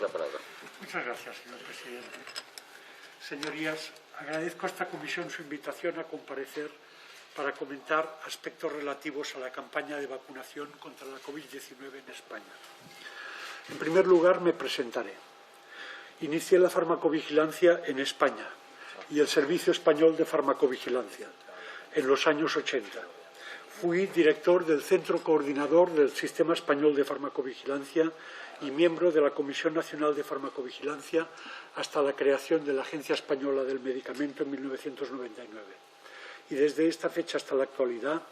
La palabra. Muchas gracias, señor presidente. Señorías, agradezco a esta comisión su invitación a comparecer para comentar aspectos relativos a la campaña de vacunación contra la COVID-19 en España. En primer lugar, me presentaré. Inicié la farmacovigilancia en España y el Servicio Español de Farmacovigilancia en los años 80. Fui director del Centro Coordinador del Sistema Español de Farmacovigilancia y miembro de la Comisión Nacional de Farmacovigilancia hasta la creación de la Agencia Española del Medicamento en 1999. Y desde esta fecha hasta la actualidad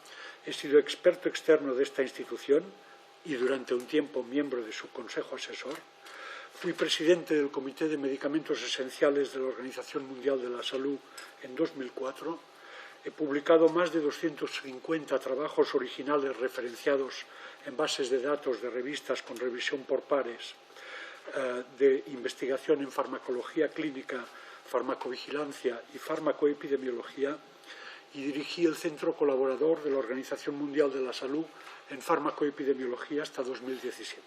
he sido experto externo de esta institución y durante un tiempo miembro de su Consejo Asesor. Fui presidente del Comité de Medicamentos Esenciales de la Organización Mundial de la Salud en 2004. He publicado más de 250 trabajos originales referenciados en bases de datos de revistas con revisión por pares, de investigación en farmacología clínica, farmacovigilancia y farmacoepidemiología, y dirigí el Centro Colaborador de la Organización Mundial de la Salud en farmacoepidemiología hasta 2017.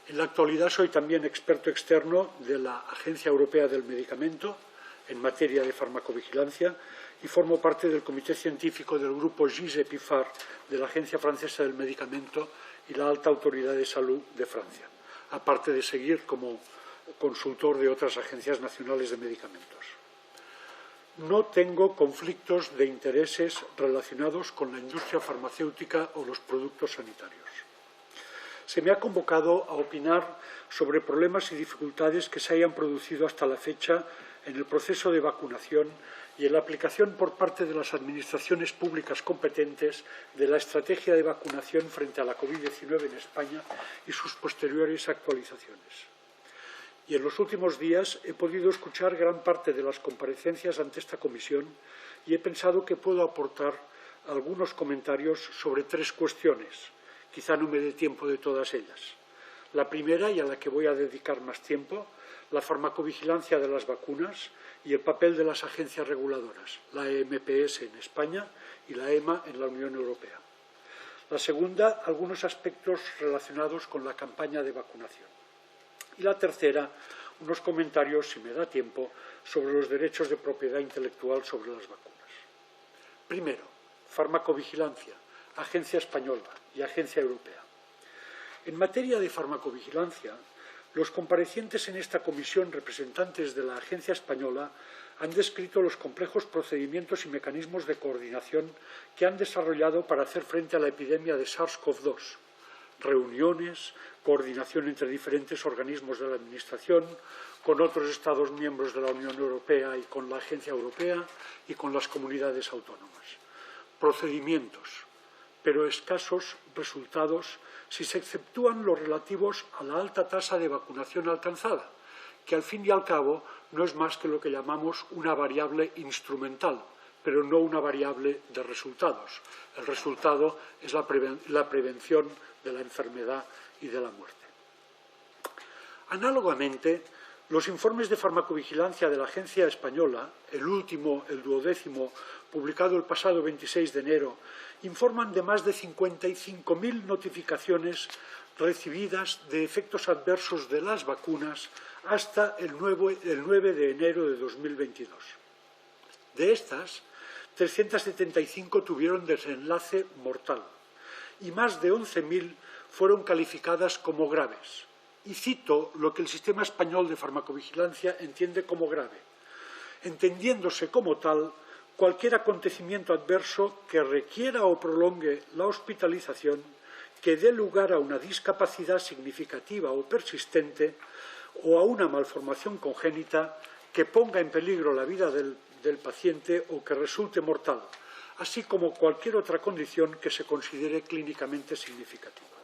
En la actualidad soy también experto externo de la Agencia Europea del Medicamento en materia de farmacovigilancia y formo parte del Comité Científico del Grupo GISE-PIFAR de la Agencia Francesa del Medicamento y la Alta Autoridad de Salud de Francia, aparte de seguir como consultor de otras agencias nacionales de medicamentos. No tengo conflictos de intereses relacionados con la industria farmacéutica o los productos sanitarios. Se me ha convocado a opinar sobre problemas y dificultades que se hayan producido hasta la fecha en el proceso de vacunación y en la aplicación por parte de las administraciones públicas competentes de la estrategia de vacunación frente a la COVID-19 en España y sus posteriores actualizaciones. Y en los últimos días he podido escuchar gran parte de las comparecencias ante esta comisión y he pensado que puedo aportar algunos comentarios sobre tres cuestiones. Quizá no me dé tiempo de todas ellas. La primera, y a la que voy a dedicar más tiempo, la farmacovigilancia de las vacunas y el papel de las agencias reguladoras, la EMPS en España y la EMA en la Unión Europea. La segunda, algunos aspectos relacionados con la campaña de vacunación. Y la tercera, unos comentarios, si me da tiempo, sobre los derechos de propiedad intelectual sobre las vacunas. Primero, farmacovigilancia, Agencia Española y Agencia Europea. En materia de farmacovigilancia, los comparecientes en esta comisión, representantes de la Agencia Española, han descrito los complejos procedimientos y mecanismos de coordinación que han desarrollado para hacer frente a la epidemia de SARS-CoV-2. Reuniones, coordinación entre diferentes organismos de la Administración, con otros Estados miembros de la Unión Europea y con la Agencia Europea y con las comunidades autónomas. Procedimientos, pero escasos resultados si se exceptúan los relativos a la alta tasa de vacunación alcanzada, que al fin y al cabo no es más que lo que llamamos una variable instrumental, pero no una variable de resultados. El resultado es la prevención de la enfermedad y de la muerte. Análogamente, los informes de farmacovigilancia de la Agencia Española, el último, el 12º, publicado el pasado 26 de enero, informan de más de 55.000 notificaciones recibidas de efectos adversos de las vacunas hasta el 9 de enero de 2022. De estas, 375 tuvieron desenlace mortal y más de 11.000 fueron calificadas como graves. Y cito lo que el Sistema Español de Farmacovigilancia entiende como grave, entendiéndose como tal cualquier acontecimiento adverso que requiera o prolongue la hospitalización, que dé lugar a una discapacidad significativa o persistente o a una malformación congénita que ponga en peligro la vida del paciente o que resulte mortal, así como cualquier otra condición que se considere clínicamente significativa.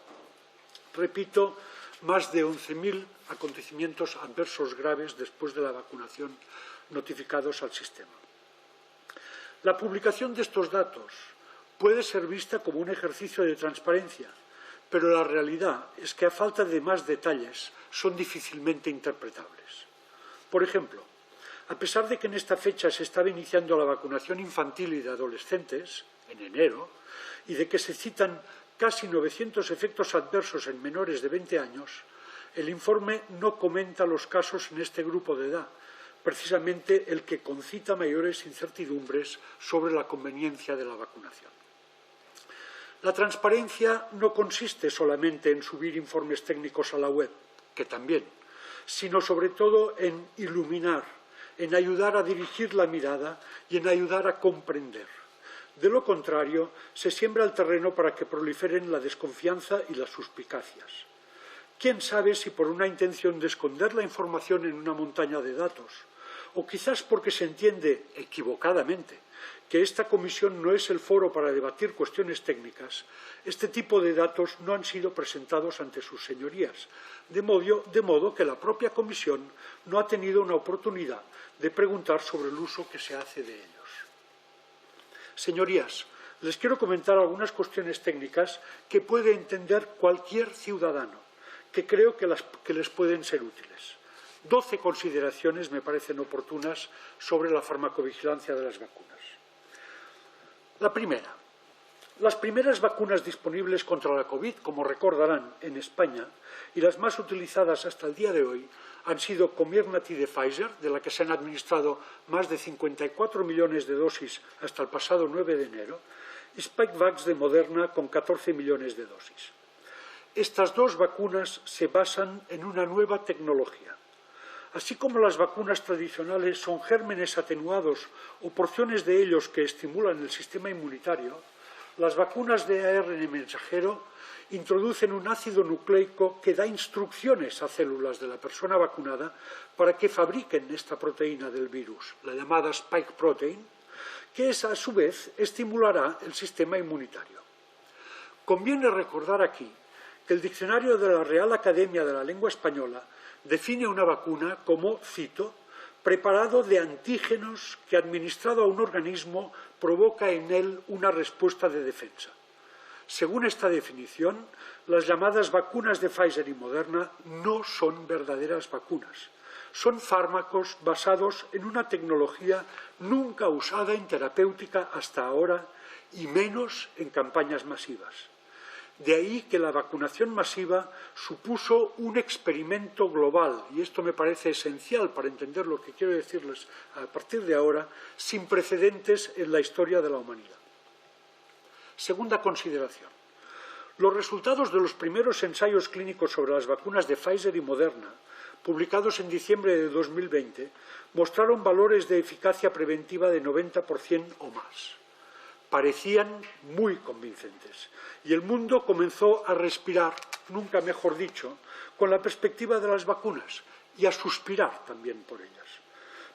Repito, más de 11.000 acontecimientos adversos graves después de la vacunación notificados al sistema. La publicación de estos datos puede ser vista como un ejercicio de transparencia, pero la realidad es que a falta de más detalles son difícilmente interpretables. Por ejemplo, a pesar de que en esta fecha se estaba iniciando la vacunación infantil y de adolescentes, en enero, y de que se citan casi 900 efectos adversos en menores de 20 años, El informe no comenta los casos en este grupo de edad, precisamente el que concita mayores incertidumbres sobre la conveniencia de la vacunación. La transparencia no consiste solamente en subir informes técnicos a la web, que también, sino sobre todo en iluminar, en ayudar a dirigir la mirada y en ayudar a comprender. De lo contrario, se siembra el terreno para que proliferen la desconfianza y las suspicacias. ¿Quién sabe si por una intención de esconder la información en una montaña de datos, o quizás porque se entiende equivocadamente que esta comisión no es el foro para debatir cuestiones técnicas, este tipo de datos no han sido presentados ante sus señorías, de modo que la propia comisión no ha tenido una oportunidad de preguntar sobre el uso que se hace de ellos. Señorías, les quiero comentar algunas cuestiones técnicas que puede entender cualquier ciudadano, que creo que les pueden ser útiles. 12 consideraciones me parecen oportunas sobre la farmacovigilancia de las vacunas. La primera, las primeras vacunas disponibles contra la COVID, como recordarán, en España, y las más utilizadas hasta el día de hoy, han sido Comirnaty de Pfizer, de la que se han administrado más de 54 millones de dosis hasta el pasado 9 de enero, y Spikevax de Moderna, con 14 millones de dosis. Estas dos vacunas se basan en una nueva tecnología. Así como las vacunas tradicionales son gérmenes atenuados o porciones de ellos que estimulan el sistema inmunitario, las vacunas de ARN mensajero introducen un ácido nucleico que da instrucciones a células de la persona vacunada para que fabriquen esta proteína del virus, la llamada spike protein, que a su vez estimulará el sistema inmunitario. Conviene recordar aquí que el diccionario de la Real Academia de la Lengua Española define una vacuna como, cito, preparado de antígenos que administrado a un organismo provoca en él una respuesta de defensa. Según esta definición, las llamadas vacunas de Pfizer y Moderna no son verdaderas vacunas. Son fármacos basados en una tecnología nunca usada en terapéutica hasta ahora y menos en campañas masivas. De ahí que la vacunación masiva supuso un experimento global, y esto me parece esencial para entender lo que quiero decirles a partir de ahora, sin precedentes en la historia de la humanidad. Segunda consideración. Los resultados de los primeros ensayos clínicos sobre las vacunas de Pfizer y Moderna, publicados en diciembre de 2020, mostraron valores de eficacia preventiva de 90% o más. Parecían muy convincentes y el mundo comenzó a respirar, nunca mejor dicho, con la perspectiva de las vacunas y a suspirar también por ellas.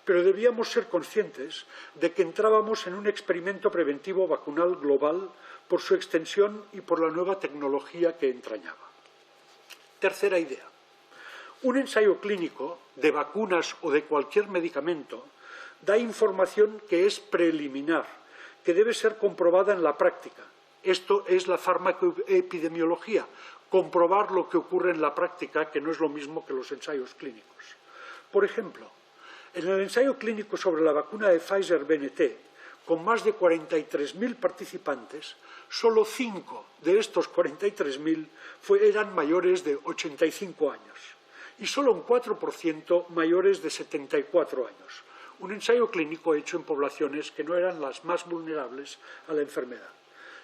Pero debíamos ser conscientes de que entrábamos en un experimento preventivo vacunal global por su extensión y por la nueva tecnología que entrañaba. Tercera idea. Un ensayo clínico de vacunas o de cualquier medicamento da información que es preliminar, que debe ser comprobada en la práctica. Esto es la farmacoepidemiología, comprobar lo que ocurre en la práctica, que no es lo mismo que los ensayos clínicos. Por ejemplo, en el ensayo clínico sobre la vacuna de Pfizer-BNT, con más de 43.000 participantes, solo 5 de estos 43.000 eran mayores de 85 años y solo un 4% mayores de 74 años. Un ensayo clínico hecho en poblaciones que no eran las más vulnerables a la enfermedad.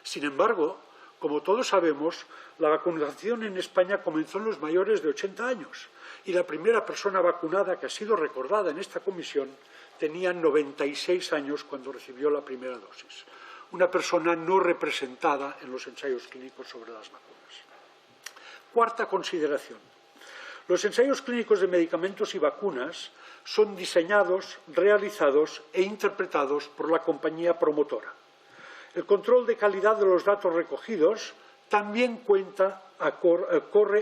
Sin embargo, como todos sabemos, la vacunación en España comenzó en los mayores de 80 años y la primera persona vacunada que ha sido recordada en esta comisión tenía 96 años cuando recibió la primera dosis. Una persona no representada en los ensayos clínicos sobre las vacunas. Cuarta consideración. Los ensayos clínicos de medicamentos y vacunas son diseñados, realizados e interpretados por la compañía promotora. El control de calidad de los datos recogidos también corre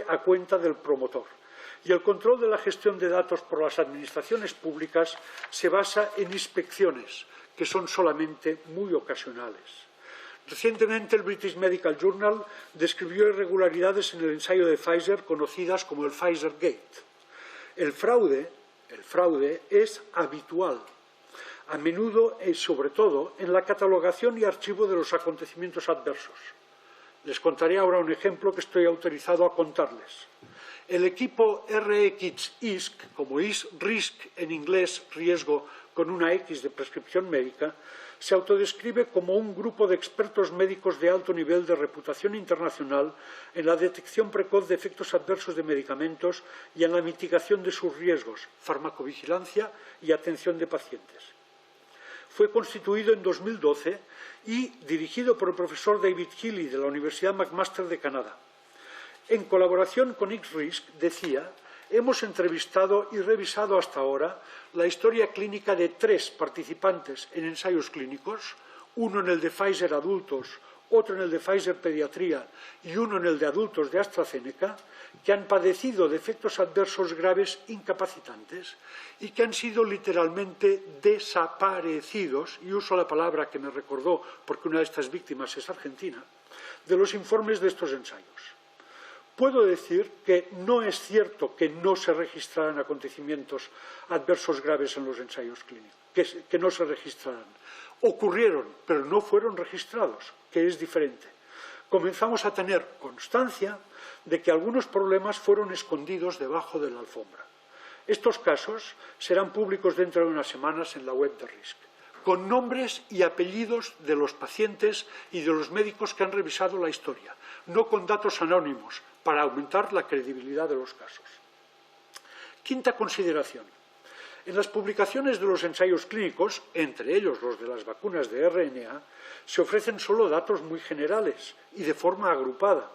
a cuenta del promotor y el control de la gestión de datos por las administraciones públicas se basa en inspecciones que son solamente muy ocasionales. Recientemente el British Medical Journal describió irregularidades en el ensayo de Pfizer conocidas como el Pfizer Gate. El fraude es habitual, a menudo y sobre todo en la catalogación y archivo de los acontecimientos adversos. Les contaré ahora un ejemplo que estoy autorizado a contarles. El equipo RX-ISC, como RISC en inglés, riesgo con una X de prescripción médica, se autodescribe como un grupo de expertos médicos de alto nivel de reputación internacional en la detección precoz de efectos adversos de medicamentos y en la mitigación de sus riesgos, farmacovigilancia y atención de pacientes. Fue constituido en 2012 y dirigido por el profesor David Healy de la Universidad McMaster de Canadá. En colaboración con XRISC, decía, hemos entrevistado y revisado hasta ahora la historia clínica de 3 participantes en ensayos clínicos, uno en el de Pfizer adultos, otro en el de Pfizer pediatría y uno en el de adultos de AstraZeneca, que han padecido de efectos adversos graves incapacitantes y que han sido literalmente desaparecidos, y uso la palabra que me recordó porque una de estas víctimas es argentina, de los informes de estos ensayos. Puedo decir que no es cierto que no se registraran acontecimientos adversos graves en los ensayos clínicos, que no se registraran. Ocurrieron, pero no fueron registrados, que es diferente. Comenzamos a tener constancia de que algunos problemas fueron escondidos debajo de la alfombra. Estos casos serán públicos dentro de unas semanas en la web de RISC, con nombres y apellidos de los pacientes y de los médicos que han revisado la historia, no con datos anónimos, para aumentar la credibilidad de los casos. Quinta consideración. En las publicaciones de los ensayos clínicos, entre ellos los de las vacunas de RNA, se ofrecen solo datos muy generales y de forma agrupada.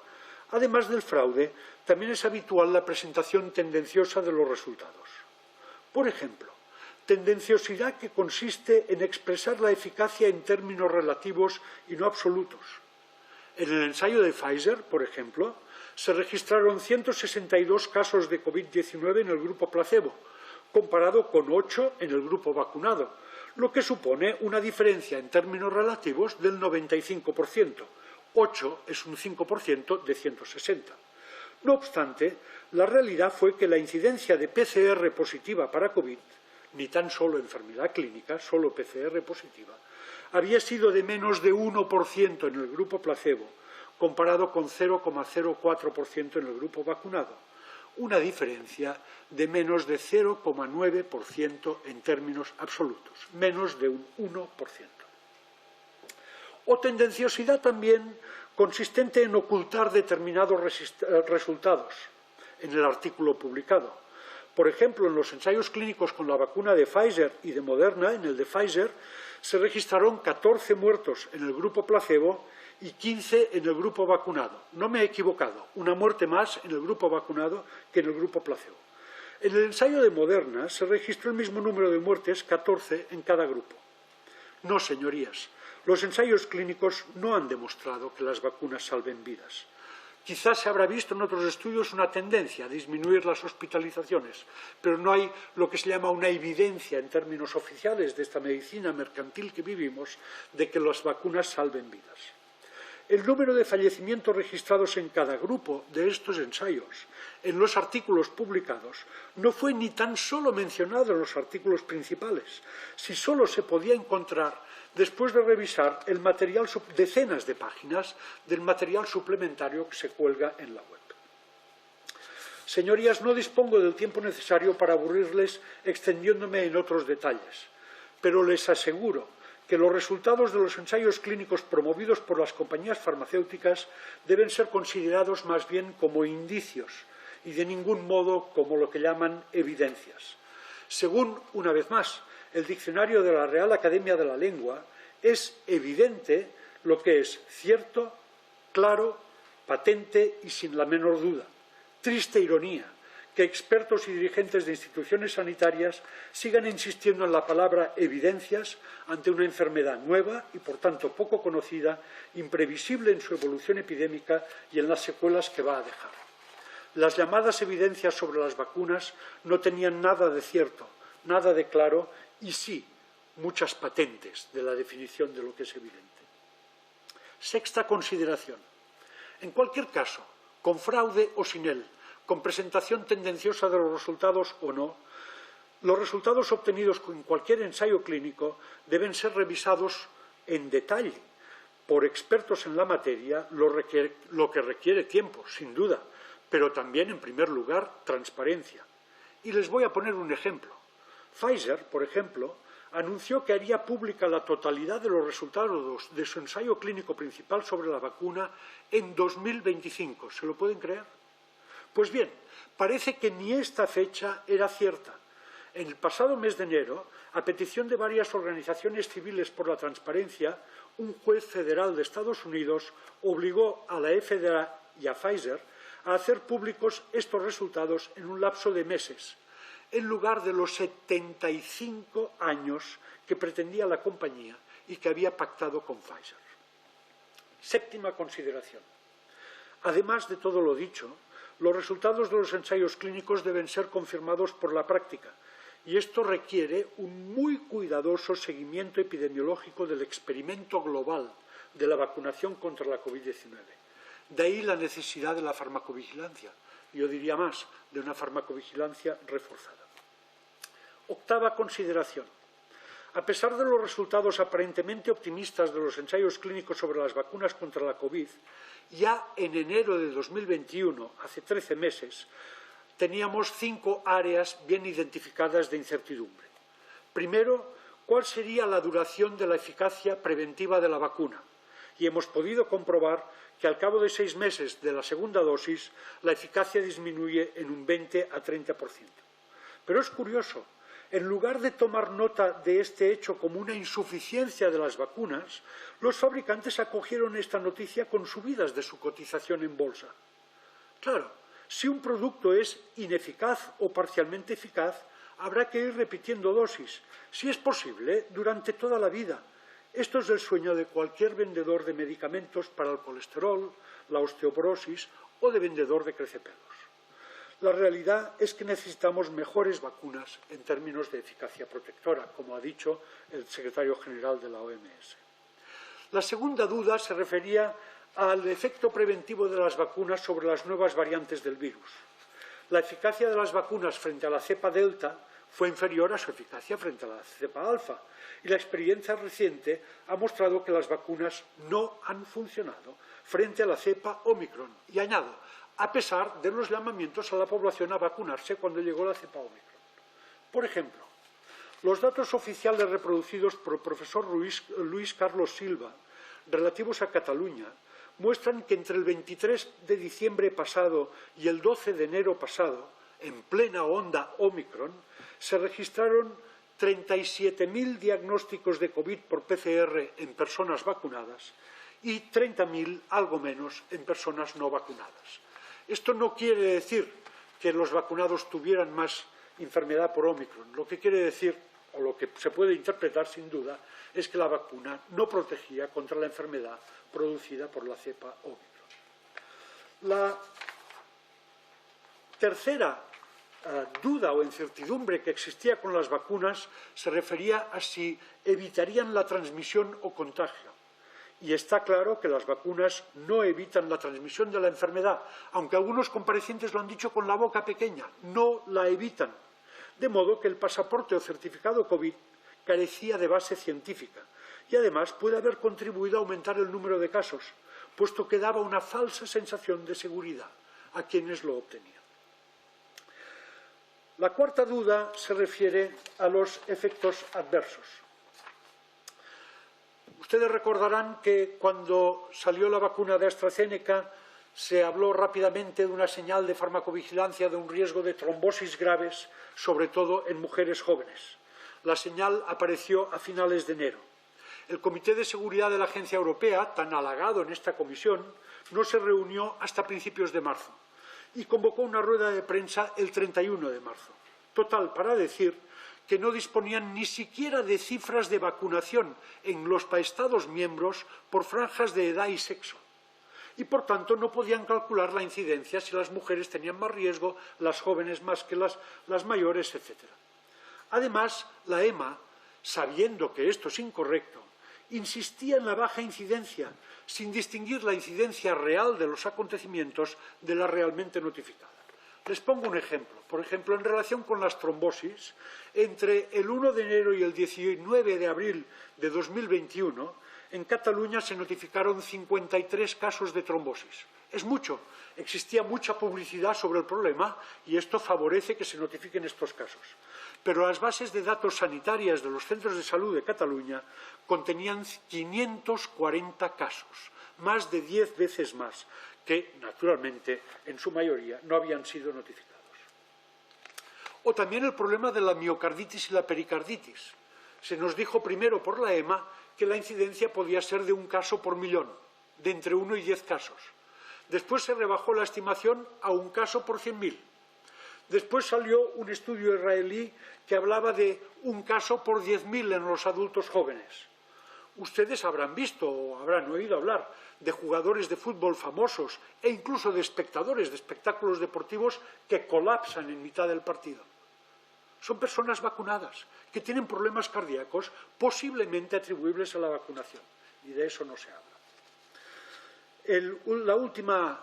Además del fraude, también es habitual la presentación tendenciosa de los resultados. Por ejemplo, tendenciosidad que consiste en expresar la eficacia en términos relativos y no absolutos. En el ensayo de Pfizer, por ejemplo, se registraron 162 casos de COVID-19 en el grupo placebo, comparado con 8 en el grupo vacunado, lo que supone una diferencia en términos relativos del 95%. 8 es un 5% de 160. No obstante, la realidad fue que la incidencia de PCR positiva para COVID, ni tan solo enfermedad clínica, solo PCR positiva, había sido de menos de 1% en el grupo placebo, comparado con 0,04% en el grupo vacunado, una diferencia de menos de 0,9% en términos absolutos, menos de un 1%. O tendenciosidad también consistente en ocultar determinados resultados en el artículo publicado. Por ejemplo, en los ensayos clínicos con la vacuna de Pfizer y de Moderna, en el de Pfizer, se registraron 14 muertos en el grupo placebo y 15 en el grupo vacunado. No me he equivocado, una muerte más en el grupo vacunado que en el grupo placebo. En el ensayo de Moderna se registró el mismo número de muertes, 14 en cada grupo. No, señorías, los ensayos clínicos no han demostrado que las vacunas salven vidas. Quizás se habrá visto en otros estudios una tendencia a disminuir las hospitalizaciones, pero no hay lo que se llama una evidencia en términos oficiales de esta medicina mercantil que vivimos de que las vacunas salven vidas. El número de fallecimientos registrados en cada grupo de estos ensayos en los artículos publicados no fue ni tan solo mencionado en los artículos principales, si solo se podía encontrar después de revisar el material, decenas de páginas del material suplementario que se cuelga en la web. Señorías, no dispongo del tiempo necesario para aburrirles extendiéndome en otros detalles, pero les aseguro que los resultados de los ensayos clínicos promovidos por las compañías farmacéuticas deben ser considerados más bien como indicios y de ningún modo como lo que llaman evidencias. Según, una vez más, el diccionario de la Real Academia de la Lengua, es evidente lo que es cierto, claro, patente y sin la menor duda. Triste ironía que expertos y dirigentes de instituciones sanitarias sigan insistiendo en la palabra evidencias ante una enfermedad nueva y, por tanto, poco conocida, imprevisible en su evolución epidémica y en las secuelas que va a dejar. Las llamadas evidencias sobre las vacunas no tenían nada de cierto, nada de claro y sí muchas patentes de la definición de lo que es evidente. Sexta consideración. En cualquier caso, con fraude o sin él, con presentación tendenciosa de los resultados o no, los resultados obtenidos en cualquier ensayo clínico deben ser revisados en detalle por expertos en la materia, lo que requiere tiempo, sin duda, pero también, en primer lugar, transparencia. Y les voy a poner un ejemplo. Pfizer, por ejemplo, anunció que haría pública la totalidad de los resultados de su ensayo clínico principal sobre la vacuna en 2025. ¿Se lo pueden creer? Pues bien, parece que ni esta fecha era cierta. En el pasado mes de enero, a petición de varias organizaciones civiles por la transparencia, un juez federal de Estados Unidos obligó a la FDA y a Pfizer a hacer públicos estos resultados en un lapso de meses, en lugar de los 75 años que pretendía la compañía y que había pactado con Pfizer. Séptima consideración. Además de todo lo dicho, los resultados de los ensayos clínicos deben ser confirmados por la práctica, y esto requiere un muy cuidadoso seguimiento epidemiológico del experimento global de la vacunación contra la COVID-19. De ahí la necesidad de la farmacovigilancia, yo diría más, de una farmacovigilancia reforzada. Octava consideración. A pesar de los resultados aparentemente optimistas de los ensayos clínicos sobre las vacunas contra la COVID, ya en enero de 2021, hace 13 meses, teníamos 5 áreas bien identificadas de incertidumbre. Primero, ¿cuál sería la duración de la eficacia preventiva de la vacuna? Y hemos podido comprobar que al cabo de 6 meses de la segunda dosis, la eficacia disminuye en un 20 a 30%. Pero es curioso, en lugar de tomar nota de este hecho como una insuficiencia de las vacunas, los fabricantes acogieron esta noticia con subidas de su cotización en bolsa. Claro, si un producto es ineficaz o parcialmente eficaz, habrá que ir repitiendo dosis, si es posible, durante toda la vida. Esto es el sueño de cualquier vendedor de medicamentos para el colesterol, la osteoporosis o de vendedor de crecepelos. La realidad es que necesitamos mejores vacunas en términos de eficacia protectora, como ha dicho el secretario general de la OMS. La segunda duda se refería al efecto preventivo de las vacunas sobre las nuevas variantes del virus. La eficacia de las vacunas frente a la cepa delta fue inferior a su eficacia frente a la cepa alfa, y la experiencia reciente ha mostrado que las vacunas no han funcionado frente a la cepa Omicron. Y añado, a pesar de los llamamientos a la población a vacunarse cuando llegó la cepa Omicron. Por ejemplo, los datos oficiales reproducidos por el profesor Luis Carlos Silva, relativos a Cataluña, muestran que entre el 23 de diciembre pasado y el 12 de enero pasado, en plena onda Omicron, se registraron 37.000 diagnósticos de COVID por PCR en personas vacunadas y 30.000, algo menos, en personas no vacunadas. Esto no quiere decir que los vacunados tuvieran más enfermedad por Omicron. Lo que quiere decir, o lo que se puede interpretar sin duda, es que la vacuna no protegía contra la enfermedad producida por la cepa Omicron. La tercera duda o incertidumbre que existía con las vacunas se refería a si evitarían la transmisión o contagio. Y está claro que las vacunas no evitan la transmisión de la enfermedad, aunque algunos comparecientes lo han dicho con la boca pequeña, no la evitan. De modo que el pasaporte o certificado COVID carecía de base científica y además puede haber contribuido a aumentar el número de casos, puesto que daba una falsa sensación de seguridad a quienes lo obtenían. La cuarta duda se refiere a los efectos adversos. Ustedes recordarán que cuando salió la vacuna de AstraZeneca se habló rápidamente de una señal de farmacovigilancia de un riesgo de trombosis graves, sobre todo en mujeres jóvenes. La señal apareció a finales de enero. El Comité de Seguridad de la Agencia Europea, tan halagado en esta comisión, no se reunió hasta principios de marzo y convocó una rueda de prensa el 31 de marzo. Total, para decir que no disponían ni siquiera de cifras de vacunación en los Estados miembros por franjas de edad y sexo. Y, por tanto, no podían calcular la incidencia si las mujeres tenían más riesgo, las jóvenes más que las mayores, etc. Además, la EMA, sabiendo que esto es incorrecto, insistía en la baja incidencia, sin distinguir la incidencia real de los acontecimientos de la realmente notificada. Les pongo un ejemplo. Por ejemplo, en relación con las trombosis, entre el 1 de enero y el 19 de abril de 2021, en Cataluña se notificaron 53 casos de trombosis. Es mucho. Existía mucha publicidad sobre el problema y esto favorece que se notifiquen estos casos. Pero las bases de datos sanitarias de los centros de salud de Cataluña contenían 540 casos, más de 10 veces más, que, naturalmente, en su mayoría no habían sido notificados. O también el problema de la miocarditis y la pericarditis. Se nos dijo primero por la EMA que la incidencia podía ser de 1 caso por millón, de entre 1 y 10 casos. Después se rebajó la estimación a 1 caso por 100.000. Después salió un estudio israelí que hablaba de 1 caso por 10.000 en los adultos jóvenes. Ustedes habrán visto o habrán oído hablar de jugadores de fútbol famosos e incluso de espectadores de espectáculos deportivos que colapsan en mitad del partido. Son personas vacunadas que tienen problemas cardíacos posiblemente atribuibles a la vacunación y de eso no se habla. La última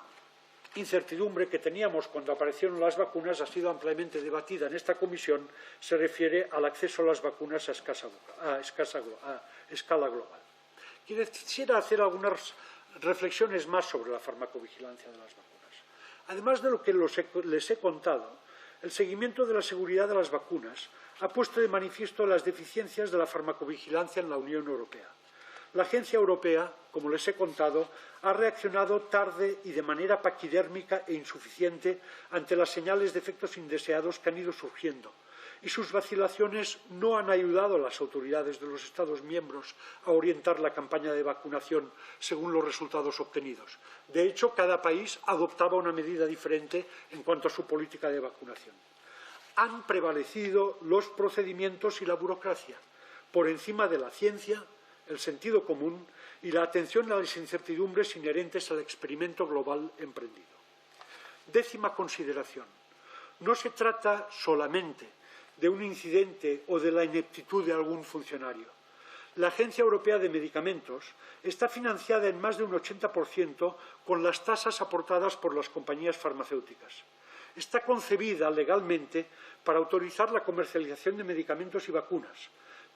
incertidumbre que teníamos cuando aparecieron las vacunas ha sido ampliamente debatida en esta comisión, se refiere al acceso a las vacunas a escala global. Quisiera hacer algunas reflexiones más sobre la farmacovigilancia de las vacunas. Además de lo que les he contado, el seguimiento de la seguridad de las vacunas ha puesto de manifiesto las deficiencias de la farmacovigilancia en la Unión Europea. La Agencia Europea, como les he contado, ha reaccionado tarde y de manera paquidérmica e insuficiente ante las señales de efectos indeseados que han ido surgiendo, y sus vacilaciones no han ayudado a las autoridades de los Estados miembros a orientar la campaña de vacunación según los resultados obtenidos. De hecho, cada país adoptaba una medida diferente en cuanto a su política de vacunación. Han prevalecido los procedimientos y la burocracia por encima de la ciencia, el sentido común y la atención a las incertidumbres inherentes al experimento global emprendido. 10ª consideración. No se trata solamente de un incidente o de la ineptitud de algún funcionario. La Agencia Europea de Medicamentos está financiada en más de un 80% con las tasas aportadas por las compañías farmacéuticas. Está concebida legalmente para autorizar la comercialización de medicamentos y vacunas,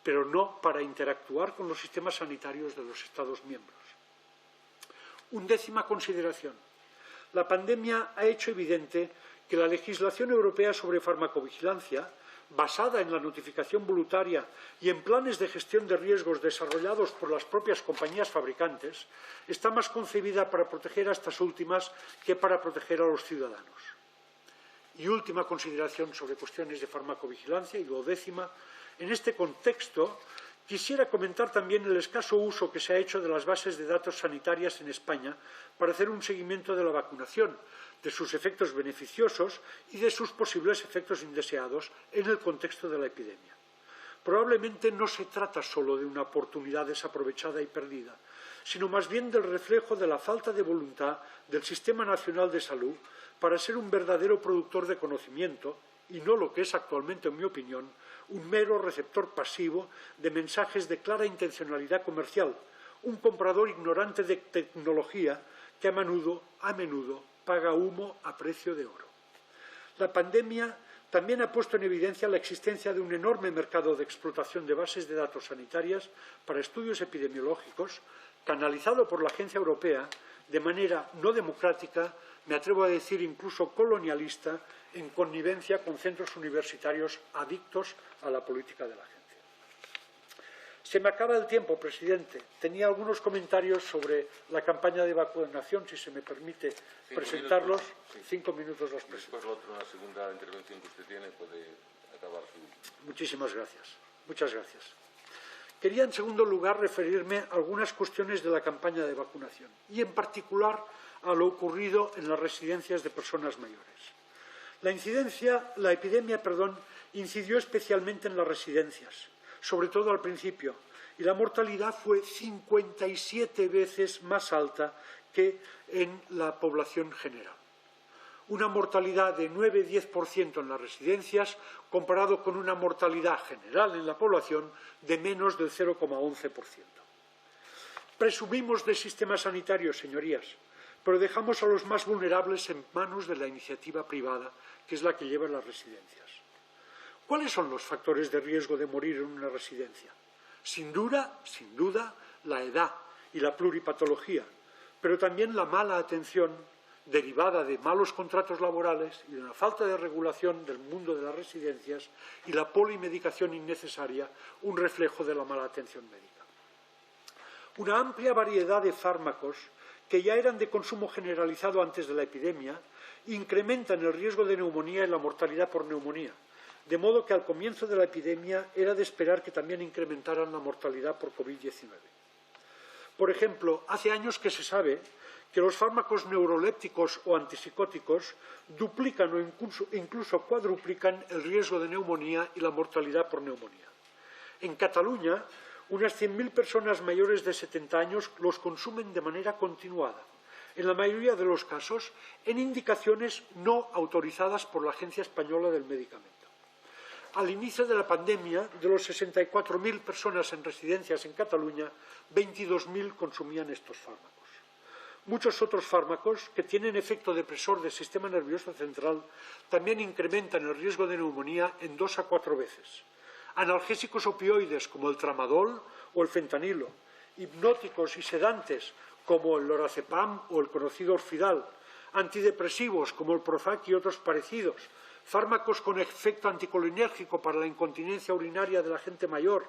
pero no para interactuar con los sistemas sanitarios de los Estados miembros. 11ª consideración. La pandemia ha hecho evidente que la legislación europea sobre farmacovigilancia, basada en la notificación voluntaria y en planes de gestión de riesgos desarrollados por las propias compañías fabricantes, está más concebida para proteger a estas últimas que para proteger a los ciudadanos. Y última consideración sobre cuestiones de farmacovigilancia, y 12ª. En este contexto, quisiera comentar también el escaso uso que se ha hecho de las bases de datos sanitarias en España para hacer un seguimiento de la vacunación, de sus efectos beneficiosos y de sus posibles efectos indeseados en el contexto de la epidemia. Probablemente no se trata solo de una oportunidad desaprovechada y perdida, sino más bien del reflejo de la falta de voluntad del Sistema Nacional de Salud para ser un verdadero productor de conocimiento y no lo que es actualmente, en mi opinión, un mero receptor pasivo de mensajes de clara intencionalidad comercial, un comprador ignorante de tecnología que a menudo paga humo a precio de oro. La pandemia también ha puesto en evidencia la existencia de un enorme mercado de explotación de bases de datos sanitarias para estudios epidemiológicos, canalizado por la Agencia Europea de manera no democrática, me atrevo a decir incluso colonialista, en connivencia con centros universitarios adictos a la política de la agencia. Se me acaba el tiempo, presidente. Tenía algunos comentarios sobre la campaña de vacunación, si se me permite presentarlos. 5 minutos los presento. Después la segunda intervención que usted tiene puede acabar su... Muchísimas gracias. Muchas gracias. Quería, en segundo lugar, referirme a algunas cuestiones de la campaña de vacunación y, en particular, a lo ocurrido en las residencias de personas mayores. La epidemia incidió especialmente en las residencias, sobre todo al principio, y la mortalidad fue 57 veces más alta que en la población general. Una mortalidad de 9–10% en las residencias, comparado con una mortalidad general en la población de menos del 0,11%. Presumimos de sistema sanitario, señorías, pero dejamos a los más vulnerables en manos de la iniciativa privada, que es la que lleva las residencias. ¿Cuáles son los factores de riesgo de morir en una residencia? Sin duda, la edad y la pluripatología, pero también la mala atención, derivada de malos contratos laborales y de una falta de regulación del mundo de las residencias y la polimedicación innecesaria, un reflejo de la mala atención médica. Una amplia variedad de fármacos que ya eran de consumo generalizado antes de la epidemia incrementan el riesgo de neumonía y la mortalidad por neumonía, de modo que al comienzo de la epidemia era de esperar que también incrementaran la mortalidad por COVID-19. Por ejemplo, hace años que se sabe que los fármacos neurolépticos o antipsicóticos duplican o incluso cuadruplican el riesgo de neumonía y la mortalidad por neumonía. En Cataluña, unas 100.000 personas mayores de 70 años los consumen de manera continuada, en la mayoría de los casos en indicaciones no autorizadas por la Agencia Española del Medicamento. Al inicio de la pandemia, de los 64.000 personas en residencias en Cataluña, 22.000 consumían estos fármacos. Muchos otros fármacos que tienen efecto depresor del sistema nervioso central también incrementan el riesgo de neumonía en 2 a 4 veces. Analgésicos opioides como el tramadol o el fentanilo, hipnóticos y sedantes como el lorazepam o el conocido Orfidal, antidepresivos como el Prozac y otros parecidos, fármacos con efecto anticolinérgico para la incontinencia urinaria de la gente mayor,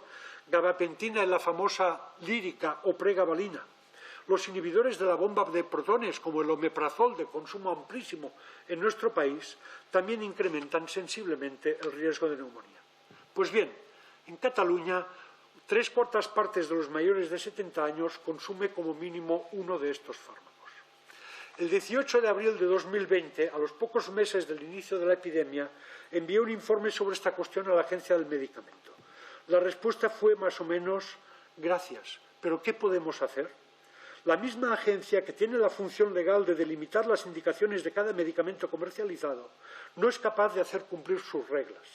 gabapentina en la famosa lírica o pregabalina, los inhibidores de la bomba de protones, como el omeprazol de consumo amplísimo en nuestro país, también incrementan sensiblemente el riesgo de neumonía. Pues bien, en Cataluña, 3/4 partes de los mayores de 70 años consume como mínimo uno de estos fármacos. El 18 de abril de 2020, a los pocos meses del inicio de la epidemia, envié un informe sobre esta cuestión a la Agencia del Medicamento. La respuesta fue más o menos gracias, pero ¿qué podemos hacer? La misma agencia que tiene la función legal de delimitar las indicaciones de cada medicamento comercializado no es capaz de hacer cumplir sus reglas.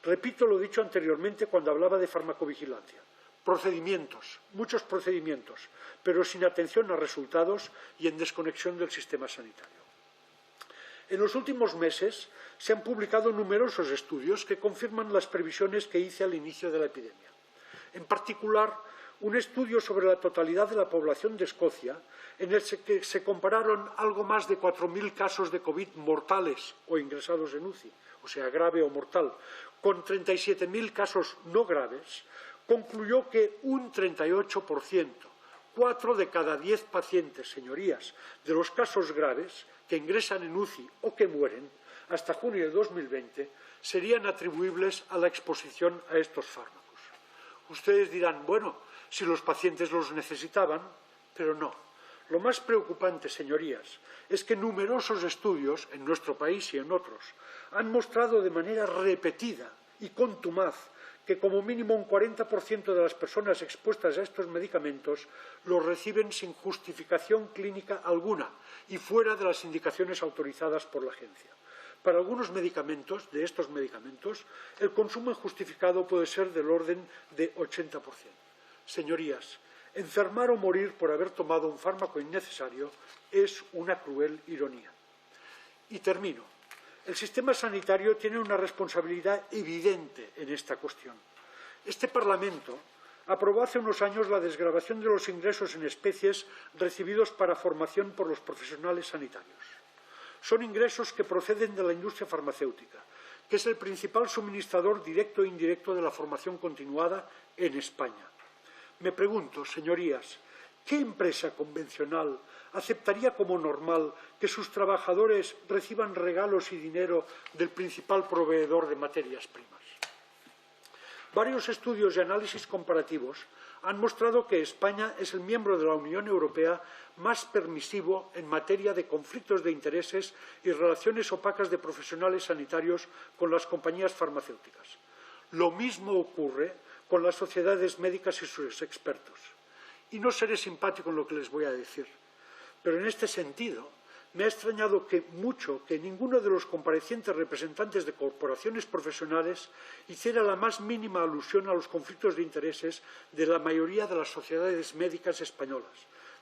Repito lo dicho anteriormente cuando hablaba de farmacovigilancia. Procedimientos, muchos procedimientos, pero sin atención a resultados y en desconexión del sistema sanitario. En los últimos meses se han publicado numerosos estudios que confirman las previsiones que hice al inicio de la epidemia. En particular, un estudio sobre la totalidad de la población de Escocia, en el que se compararon algo más de 4.000 casos de COVID mortales o ingresados en UCI, o sea, grave o mortal, con 37.000 casos no graves, concluyó que un 38%, 4 de cada 10 pacientes, señorías, de los casos graves que ingresan en UCI o que mueren hasta junio de 2020 serían atribuibles a la exposición a estos fármacos. Ustedes dirán, bueno, si los pacientes los necesitaban, pero no. Lo más preocupante, señorías, es que numerosos estudios, en nuestro país y en otros, han mostrado de manera repetida y contumaz que como mínimo un 40% de las personas expuestas a estos medicamentos los reciben sin justificación clínica alguna y fuera de las indicaciones autorizadas por la agencia. Para algunos medicamentos, de estos medicamentos, el consumo injustificado puede ser del orden de 80%. Señorías, enfermar o morir por haber tomado un fármaco innecesario es una cruel ironía. Y termino. El sistema sanitario tiene una responsabilidad evidente en esta cuestión. Este Parlamento aprobó hace unos años la desgravación de los ingresos en especies recibidos para formación por los profesionales sanitarios. Son ingresos que proceden de la industria farmacéutica, que es el principal suministrador directo e indirecto de la formación continuada en España. Me pregunto, señorías, ¿qué empresa convencional aceptaría como normal que sus trabajadores reciban regalos y dinero del principal proveedor de materias primas? Varios estudios y análisis comparativos han mostrado que España es el miembro de la Unión Europea más permisivo en materia de conflictos de intereses y relaciones opacas de profesionales sanitarios con las compañías farmacéuticas. Lo mismo ocurre con las sociedades médicas y sus expertos. Y no seré simpático en lo que les voy a decir, pero en este sentido me ha extrañado mucho que ninguno de los comparecientes representantes de corporaciones profesionales hiciera la más mínima alusión a los conflictos de intereses de la mayoría de las sociedades médicas españolas,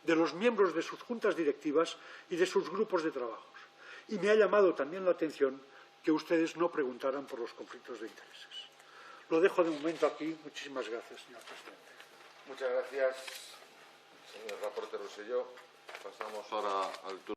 de los miembros de sus juntas directivas y de sus grupos de trabajos. Y me ha llamado también la atención que ustedes no preguntaran por los conflictos de intereses. Lo dejo de momento aquí. Muchísimas gracias, señor presidente. Muchas gracias, señor Raporte Rosselló. Pasamos ahora al turno.